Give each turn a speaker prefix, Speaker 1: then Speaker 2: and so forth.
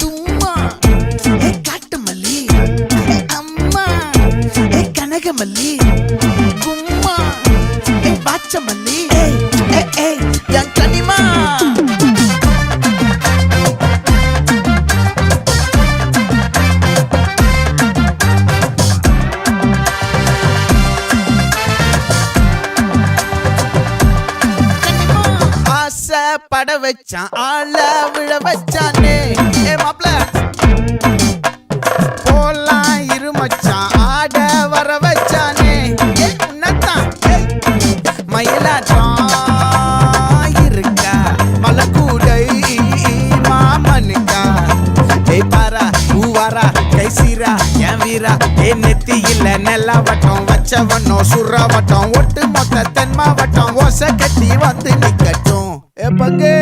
Speaker 1: தும்மா காட்டு மல்லி அம்மா கனகமல்லி கும்மா பாச்ச மல்லி என் கனிமா பட வச்சான் ஆள விழ வச்சானே மாப்ள போலாம் இருமச்சான் ஆட வர வச்சானே உன்னத்தான் மயிலாட்டம் இருக்கா மலக்கூடை மாமனுக்கா பாரா பூவாரா கைசீரா என் வீரா நெத்தி இல்ல நெல்லா வட்டம் வச்சவனோ சுறா வட்டம் ஒட்டு மொத்த தென் மாவட்டம் ஓசை கட்டி வந்து நிக்கட்டும் பங்கே